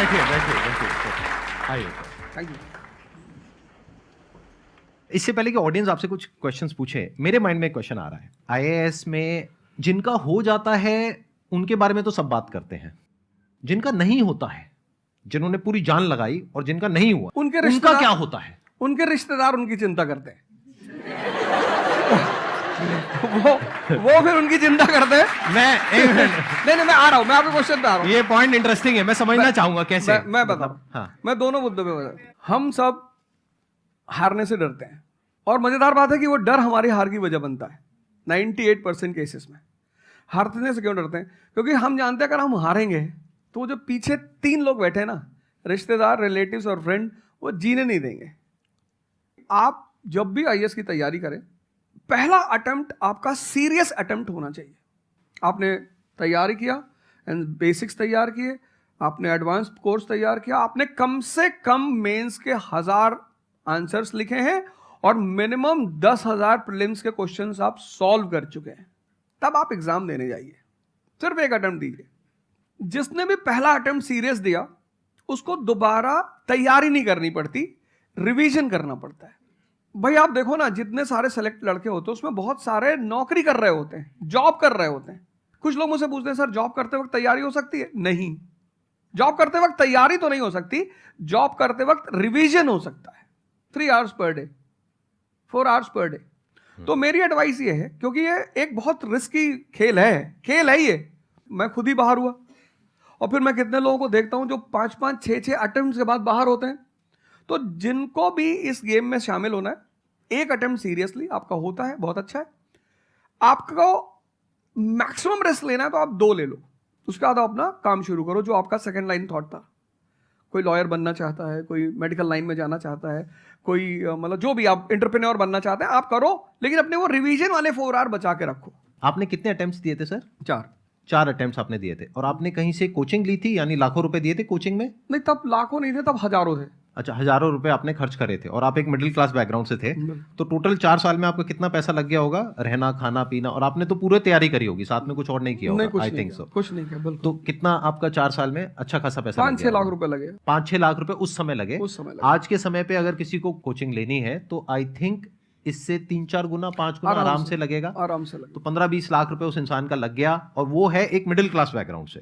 बैठिए बैठिए बैठिए, आइए। Thank you. इससे पहले कि ऑडियंस आपसे कुछ क्वेश्चंस पूछे, मेरे माइंड में एक क्वेश्चन आ रहा है। आईएएस में जिनका हो जाता है उनके बारे में तो सब बात करते हैं, जिनका नहीं होता है, जिन्होंने पूरी जान लगाई और जिनका नहीं हुआ, उनका क्या होता है? उनके रिश्तेदार उनकी चिंता करते हैं। वो फिर उनकी चिंता करते हैं। नहीं, मैं आ रहा हूं, मैं आपके क्वेश्चन पे आ रहा हूं। ये पॉइंट इंटरेस्टिंग है, मैं समझना चाहूंगा कैसे। मैं बता रहा हूं। हाँ। मैं दोनों मुद्दों पे बता। हम सब हारने से डरते हैं, और मजेदार बात है कि वो डर हमारी हार की वजह बनता है। 98% केसेस में हारने से क्यों डरते हैं? क्योंकि हम जानते हैं अगर हम हारेंगे तो जो पीछे 3 लोग बैठे हैं ना, रिश्तेदार, रिलेटिव्स और फ्रेंड, वो जीने नहीं देंगे। आप जब भी आईएएस की तैयारी करें, पहला अटेम्प्ट आपका सीरियस अटेम्प्ट होना चाहिए। आपने तैयारी किया एंड बेसिक्स तैयार किए, आपने एडवांस कोर्स तैयार किया, आपने कम से कम मेंस के 1000 आंसर्स लिखे हैं और मिनिमम 10,000 प्रीलिम्स के क्वेश्चंस आप सॉल्व कर चुके हैं, तब आप एग्जाम देने जाइए। सिर्फ एक अटेम्प्ट दीजिए। जिसने भी पहला अटेम्प्ट सीरियस दिया उसको दोबारा तैयारी नहीं करनी पड़ती, रिवीजन करना पड़ता है। भाई आप देखो ना, जितने सारे सेलेक्ट लड़के होते हैं उसमें बहुत सारे नौकरी कर रहे होते हैं, जॉब कर रहे होते हैं। कुछ लोग मुझसे पूछते हैं सर जॉब करते वक्त तैयारी हो सकती है? नहीं, जॉब करते वक्त तैयारी तो नहीं हो सकती, जॉब करते वक्त रिवीजन हो सकता है। 3 hours per day, 4 hours per day. तो मेरी एडवाइस ये है, क्योंकि ये एक बहुत रिस्की खेल है ये। मैं खुद ही बाहर हुआ और फिर मैं कितने लोगों को देखता हूं जो 5-5, 6-6 अटेम्प्ट के बाद बाहर होते हैं। तो जिनको भी इस गेम में शामिल होना है, एक अटेम्प्ट सीरियसली आपका होता है, बहुत अच्छा है। आपको मैक्सिमम रिस्क लेना है तो आप 2 ले लो, उसके बाद अपना काम शुरू करो। जो आपका सेकंड लाइन थॉट था, कोई लॉयर बनना चाहता है, कोई मेडिकल लाइन में जाना चाहता है, कोई मतलब जो भी आप एंटरप्रेन्योर बनना चाहते हैं, आप करो, लेकिन अपने वो रिवीजन वाले 4 आवर बचा के रखो। आपने कितने अटेम्प्ट्स दिए थे सर? 4 अटेम्प्ट्स आपने दिए थे। और आपने कहीं से कोचिंग ली थी, यानी लाखों रुपए दिए थे कोचिंग में? नहीं, तब लाखों नहीं थे, तब हजारों थे। अच्छा, हजारों रुपए आपने खर्च करे थे, और आप एक मिडिल क्लास बैकग्राउंड से थे। तो टोटल 4 साल में आपको कितना पैसा लग गया होगा, रहना, खाना, पीना? और आपने तो पूरी तैयारी करी होगी, साथ में कुछ और नहीं किया होगा? I think so. कुछ नहीं किया, बिल्कुल। तो कितना आपका 4 साल में अच्छा खासा पैसा 5-6 लाख रुपए लगे। 5-6 लाख रुपए उस समय लगे। आज के समय पे अगर किसी को कोचिंग लेनी है तो आई थिंक इससे 3-4 गुना, 5 गुना आराम से लगेगा। आराम से लगेगा। तो 15-20 लाख रुपए उस इंसान का लग गया, और वो है एक मिडिल क्लास बैकग्राउंड से।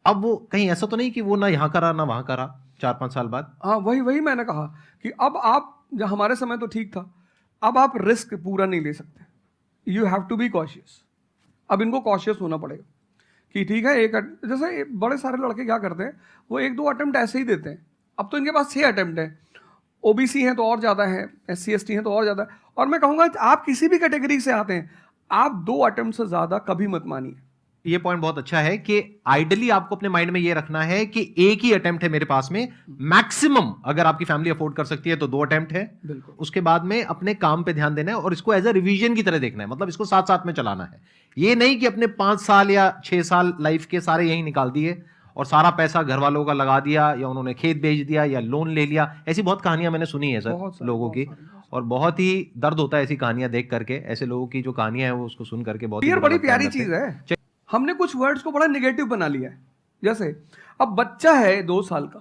अब वो कहीं ऐसा तो नहीं कि वो ना यहाँ करा ना वहां करा 4-5 साल बाद? हाँ, वही मैंने कहा कि अब आप, जब हमारे समय तो ठीक था, अब आप रिस्क पूरा नहीं ले सकते। You have to be cautious. अब इनको कॉशियस होना पड़ेगा कि ठीक है, जैसे बड़े सारे लड़के क्या करते हैं, वो 1-2 अटेम्प्ट ऐसे ही देते हैं। अब तो इनके पास 6 अटेम्प्ट है, ओबीसी हैं तो और ज़्यादा है, SC ST हैं तो और ज़्यादा है। और मैं कहूँगा आप किसी भी कैटेगरी से आते हैं, आप 2 अटेम्प्ट से ज़्यादा कभी मत मानिए। ये पॉइंट बहुत अच्छा है कि आइडियली आपको अपने माइंड में ये रखना है कि एक ही अटेम्प्ट है मेरे पास में, मैक्सिमम अगर आपकी फैमिली अफोर्ड कर सकती है तो 2 अटेम्प्ट है। उसके बाद में अपने काम पे ध्यान देना है और इसको एज अ रिवीजन की तरह देखना है, मतलब इसको साथ साथ में चलाना है। ये नहीं कि अपने 5 साल या 6 साल लाइफ के सारे यही निकाल दिए और सारा पैसा घर वालों का लगा दिया, या उन्होंने खेत बेच दिया या लोन ले लिया। ऐसी बहुत कहानियां मैंने सुनी है सर लोगों की, और बहुत ही दर्द होता है ऐसी कहानियां देख करके। ऐसे लोगों की जो कहानियां हैं वो उसको सुन करके बहुत बड़ी प्यारी चीज है। हमने कुछ वर्ड्स को बड़ा नेगेटिव बना लिया है। जैसे अब बच्चा है 2 साल का,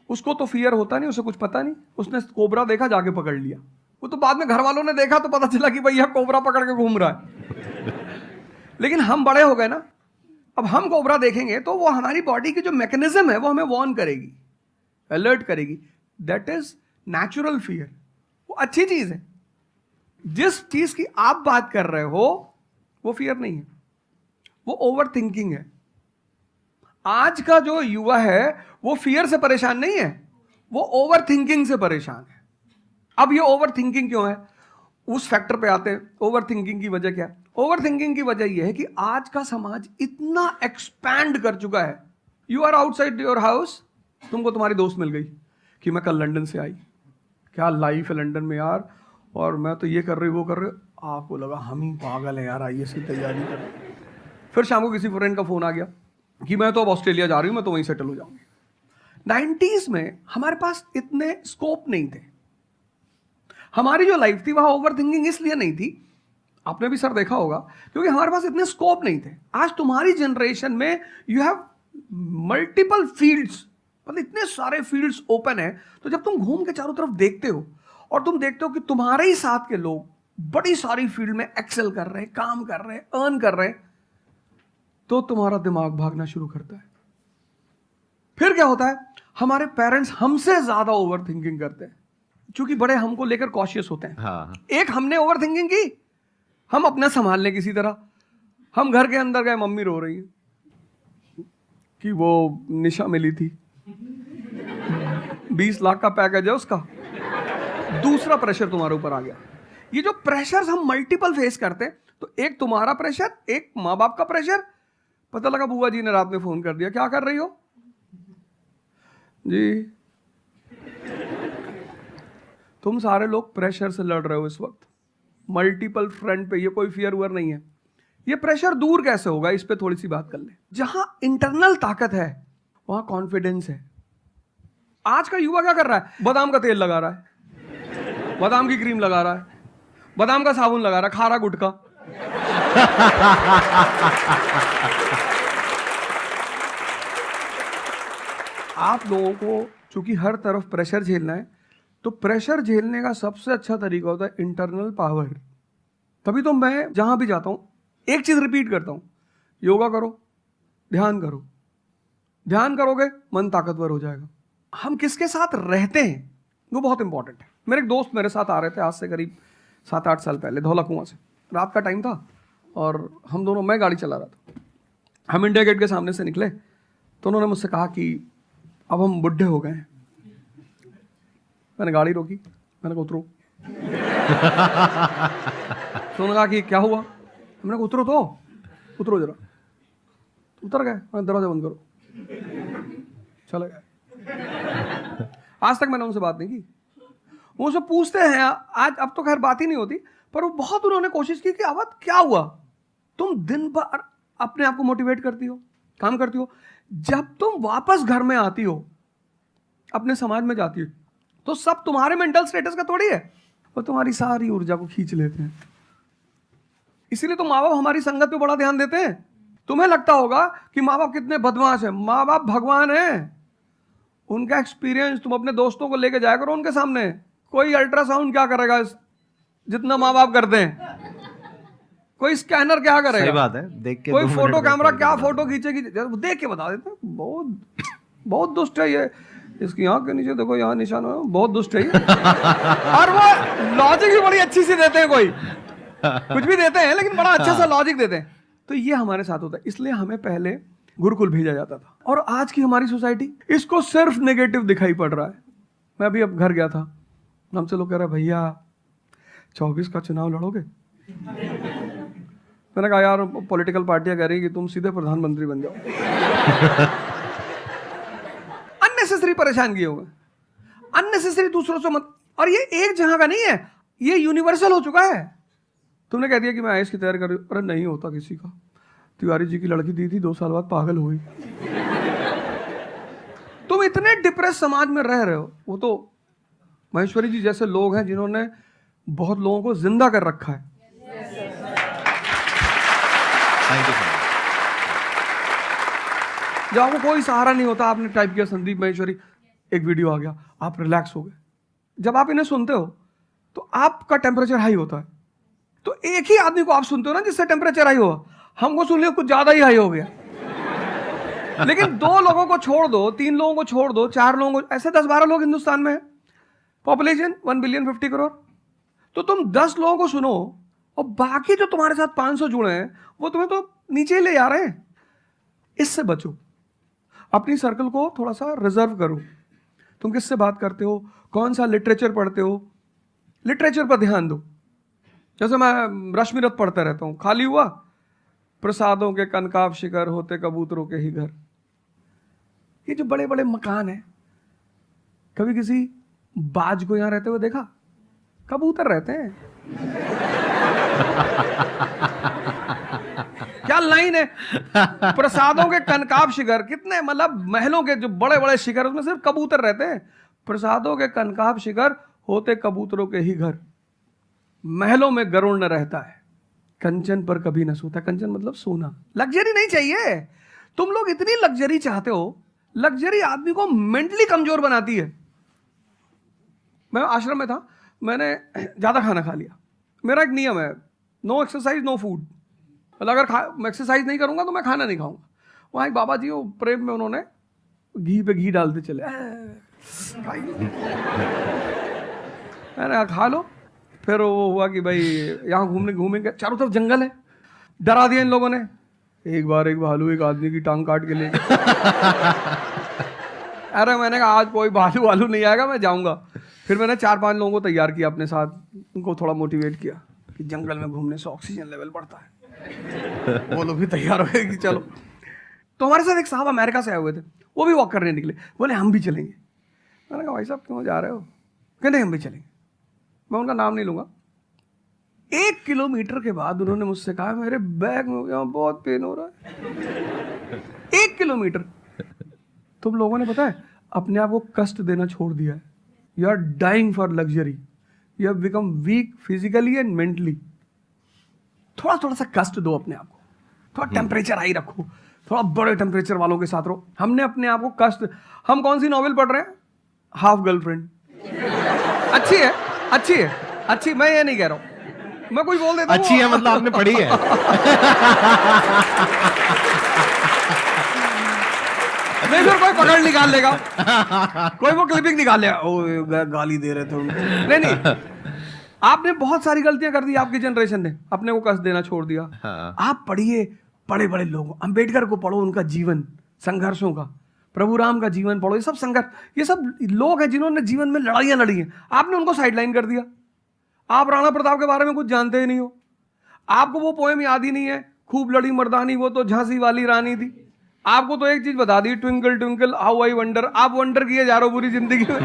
उसको तो फियर होता नहीं, उसे कुछ पता नहीं, उसने कोबरा देखा, जाके पकड़ लिया। वो तो बाद में घर वालों ने देखा तो पता चला कि भैया कोबरा पकड़ के घूम रहा है। लेकिन हम बड़े हो गए ना, अब हम कोबरा देखेंगे तो वो हमारी बॉडी की जो मैकेनिज्म है वो हमें वार्न करेगी, अलर्ट करेगी। That is natural fear. वो अच्छी चीज है। जिस चीज की आप बात कर रहे हो वो फियर नहीं है, वो ओवर थिंकिंग है। आज का जो युवा है वो फियर से परेशान नहीं है, वो ओवर थिंकिंग से परेशान है। अब ये ओवर थिंकिंग क्यों है, उस फैक्टर पे आते हैं। ओवर थिंकिंग की वजह क्या है? ओवर थिंकिंग की वजह यह है कि आज का समाज इतना एक्सपैंड कर चुका है। You are outside your house, तुमको तुम्हारी दोस्त मिल गई कि मैं कल लंदन से आई, क्या लाइफ है लंदन में यार, और मैं तो ये कर रही वो कर रही। आपको लगा हम ही पागल है यार, आईएएस की तैयारी कर रहे। फिर शाम को किसी फ्रेंड का फोन आ गया कि मैं तो अब ऑस्ट्रेलिया जा रही हूं, मैं तो वहीं सेटल हो जाऊंगी। 90s में हमारे पास इतने स्कोप नहीं थे। हमारी जो लाइफ थी वहां ओवर थिंकिंग इसलिए नहीं थी, आपने भी सर देखा होगा, क्योंकि हमारे पास इतने स्कोप नहीं थे। आज तुम्हारी जनरेशन में यू हैव मल्टीपल फील्ड्स, मतलब इतने सारे फील्ड्स ओपन है। तो जब तुम घूम के चारों तरफ देखते हो और तुम देखते हो कि तुम्हारे ही साथ के लोग बड़ी सारी फील्ड में एक्सेल कर रहे हैं, काम कर रहे हैं, अर्न कर रहे हैं, तो तुम्हारा दिमाग भागना शुरू करता है। फिर क्या होता है, हमारे पेरेंट्स हमसे ज्यादा ओवर थिंकिंग करते हैं, क्योंकि बड़े हमको लेकर कॉशियस होते हैं। हाँ। एक हमने ओवर थिंकिंग की, हम अपना संभाल लें किसी तरह। हम घर के अंदर गए, मम्मी रो रही है कि वो निशा मिली थी, 20 लाख का पैकेज है उसका। दूसरा प्रेशर तुम्हारे ऊपर आ गया। ये जो प्रेशर हम मल्टीपल फेस करते हैं, तो एक तुम्हारा प्रेशर, एक माँ बाप का प्रेशर। पता लगा बुआ जी ने रात में फोन कर दिया, क्या कर रही हो जी? तुम सारे लोग प्रेशर से लड़ रहे हो इस वक्त, मल्टीपल फ्रंट पे। ये कोई फियर उयर नहीं है। ये प्रेशर दूर कैसे होगा, इस पे थोड़ी सी बात कर ले। जहां इंटरनल ताकत है वहां कॉन्फिडेंस है। आज का युवा क्या कर रहा है? बादाम का तेल लगा रहा है, बादाम की क्रीम लगा रहा है, बादाम का साबुन लगा रहा है, खा रहा गुटखा। आप लोगों को चूंकि हर तरफ प्रेशर झेलना है, तो प्रेशर झेलने का सबसे अच्छा तरीका होता है इंटरनल पावर। तभी तो मैं जहां भी जाता हूं एक चीज रिपीट करता हूं, योगा करो, ध्यान करो। ध्यान करोगे मन ताकतवर हो जाएगा। हम किसके साथ रहते हैं वो बहुत इंपॉर्टेंट है। मेरे एक दोस्त मेरे साथ आ रहे थे आज से करीब 7-8 साल पहले, धौला कुआं से। रात का टाइम था और हम दोनों, मैं गाड़ी चला रहा था, हम इंडिया गेट के सामने से निकले, तो उन्होंने मुझसे कहा कि अब हम बुढ़े हो गए हैं। मैंने गाड़ी रोकी, मैंने कहा उतरो। तो उन्होंने कहा कि क्या हुआ? हमने कहा उतरो, तो उतरो जरा। उतर गए, मैंने दरवाजा बंद करो, चले गए। आज तक मैंने उनसे बात नहीं की। वो उनसे पूछते हैं आज, अब तो खैर बात ही नहीं होती, पर वो बहुत उन्होंने कोशिश की कि अवध क्या हुआ? तुम दिन भर अपने आप को मोटिवेट करती हो, काम करती हो, जब तुम वापस घर में आती हो, अपने समाज में जाती हो, तो सब तुम्हारे मेंटल स्टेटस का थोड़ी है, वो तुम्हारी सारी ऊर्जा को खींच लेते हैं। इसीलिए तो माँ बाप हमारी संगत पे बड़ा ध्यान देते हैं। तुम्हें लगता होगा कि माँ बाप कितने बदमाश हैं, माँ बाप भगवान हैं। उनका एक्सपीरियंस तुम अपने दोस्तों को लेके जाया करो उनके सामने। कोई अल्ट्रासाउंड क्या करेगा जितना माँ बाप करते हैं? कोई स्कैनर क्या करेगा? सही बात है, देख के। कोई फोटो कैमरा क्या फोटो खींचेगी, देख के बता देते हैं। बहुत बहुत दुष्ट है ये। इसकी आंख के नीचे देखो, यहाँ निशान है, बहुत दुष्ट है ये। और वो लॉजिक भी बड़ी अच्छी सी देते हैं, कोई कुछ भी देते हैं लेकिन बड़ा अच्छा सा लॉजिक देते हैं। तो ये हमारे साथ होता है। इसलिए हमें पहले गुरुकुल भेजा जाता था, और आज की हमारी सोसाइटी इसको सिर्फ नेगेटिव दिखाई पड़ रहा है। मैं अभी अब घर गया था, हमसे लोग कह रहे भैया 24 का चुनाव लड़ोगे? मैंने कहा यार पॉलिटिकल पार्टियां कह रही कि तुम सीधे प्रधानमंत्री बन जाओ। अननेसेसरी परेशान किए हुए, अननेसेसरी दूसरों से मत। और ये एक जगह का नहीं है, ये यूनिवर्सल हो चुका है। तुमने कह दिया कि मैं आईएएस की तैयारी कर रही हूं, अरे नहीं होता किसी का। तिवारी जी की लड़की दी थी, 2 साल बाद पागल हुई। तुम इतने डिप्रेस समाज में रह रहे हो। वो तो महेश्वरी जी जैसे लोग हैं जिन्होंने बहुत लोगों को जिंदा कर रखा है। जब आपको कोई सहारा नहीं होता, आपने टाइप किया संदीप महेश्वरी, एक वीडियो आ गया, आप रिलैक्स हो गए। जब आप इन्हें सुनते हो तो आपका टेम्परेचर हाई होता है। तो एक ही आदमी को आप सुनते हो ना जिससे टेम्परेचर हाई हुआ, हमको सुन लिया कुछ ज्यादा ही हाई हो गया। लेकिन 2 लोगों को छोड़ दो, 3 लोगों को छोड़ दो, 4 लोगों को, ऐसे 10-12 लोग हिंदुस्तान में है, पॉपुलेशन 1 बिलियन 50 करोड़। तो तुम 10 लोगों को सुनो और बाकी जो तुम्हारे साथ 500 जुड़े हैं वो तुम्हें तो नीचे ले जा रहे हैं। इससे बचो, अपनी सर्कल को थोड़ा सा रिजर्व करो। तुम किससे बात करते हो, कौन सा लिटरेचर पढ़ते हो, लिटरेचर पर ध्यान दो। जैसे मैं रश्मिरथ पढ़ता रहता हूं, खाली हुआ, प्रसादों के कनकाब शिखर होते कबूतरों के ही घर। ये जो बड़े बड़े मकान हैं, कभी किसी बाज को यहां रहते हुए देखा? कबूतर रहते हैं। क्या लाइन है, प्रसादों के कनकाब शिखर, कितने मतलब महलों के जो बड़े बड़े शिखर, उसमें सिर्फ कबूतर रहते हैं। प्रसादों के कनकाब शिखर होते कबूतरों के ही घर, महलों में गरुड़ न रहता है, कंचन पर कभी न सोता। कंचन मतलब सोना, लग्जरी नहीं चाहिए। तुम लोग इतनी लग्जरी चाहते हो, लग्जरी आदमी को मेंटली कमजोर बनाती है। मैं आश्रम में था, मैंने ज़्यादा खाना खा लिया। मेरा एक नियम है, नो एक्सरसाइज नो फूड। मतलब अगर मैं एक्सरसाइज नहीं करूँगा तो मैं खाना नहीं खाऊंगा। वहाँ एक बाबा जी, वो प्रेम में उन्होंने घी पे घी डालते चले, मैंने खा लो। फिर वो हुआ कि भाई यहाँ घूमेंगे, चारों तरफ जंगल है, डरा दिया इन लोगों ने। एक बार एक भालू एक आदमी की टांग काट के ले अरे मैंने कहा आज कोई भालू वालू नहीं आएगा, मैं जाऊंगा। फिर मैंने 4-5 लोगों को तैयार किया अपने साथ, उनको थोड़ा मोटिवेट किया कि जंगल में घूमने से ऑक्सीजन लेवल बढ़ता है। वो लोग भी तैयार हो गए कि चलो। तो हमारे साथ एक साहब अमेरिका से आए हुए थे, वो भी वॉक करने निकले, बोले हम भी चलेंगे। मैंने कहा भाई साहब क्यों जा रहे हो? कहते हम भी चलेंगे। मैं उनका नाम नहीं लूंगा। 1 किलोमीटर के बाद उन्होंने मुझसे कहा मेरे बैग में यहाँ बहुत पेन हो रहा है। 1 किलोमीटर। तुम लोगों ने पता है अपने आप को कष्ट देना छोड़ दिया है। You are dying for luxury, you have become weak physically and mentally. थोड़ा सा कष्ट दो अपने आप को, थोड़ा टेम्परेचर हाई रखो, थोड़ा बड़े टेम्परेचर वालों के साथ रहो। हमने अपने आप को कष्ट, हम कौन सी नॉवेल पढ़ रहे हैं? Half girlfriend. अच्छी है, अच्छी है, अच्छी, मैं ये नहीं कह रहा हूं, मैं कुछ बोल देता हूं। अच्छी है मतलब आपने पढ़ी है। नहीं फिर कोई पकड़ निकाल लेगा, कोई वो क्लिपिंग निकाल लेगा, ओ गाली दे रहे थे उनको। नहीं, आपने बहुत सारी गलतियां कर दी, आपकी जनरेशन ने अपने को कष्ट देना छोड़ दिया। हाँ। आप पढ़िए बड़े बड़े लोगों, अंबेडकर को पढ़ो, उनका जीवन संघर्षों का, प्रभु राम का जीवन पढ़ो। ये सब संघर्ष, ये सब लोग हैं जिन्होंने जीवन में लड़ाइयां लड़ी हैं। आपने उनको साइडलाइन कर दिया। आप राणा प्रताप के बारे में कुछ जानते ही नहीं हो, आपको वो पोएम याद ही नहीं है, खूब लड़ी मर्दानी वो तो झांसी वाली रानी थी। आपको तो एक चीज बता दी, twinkle twinkle how I wonder. आप वंडर किए जा रहे हो पूरी जिंदगी में।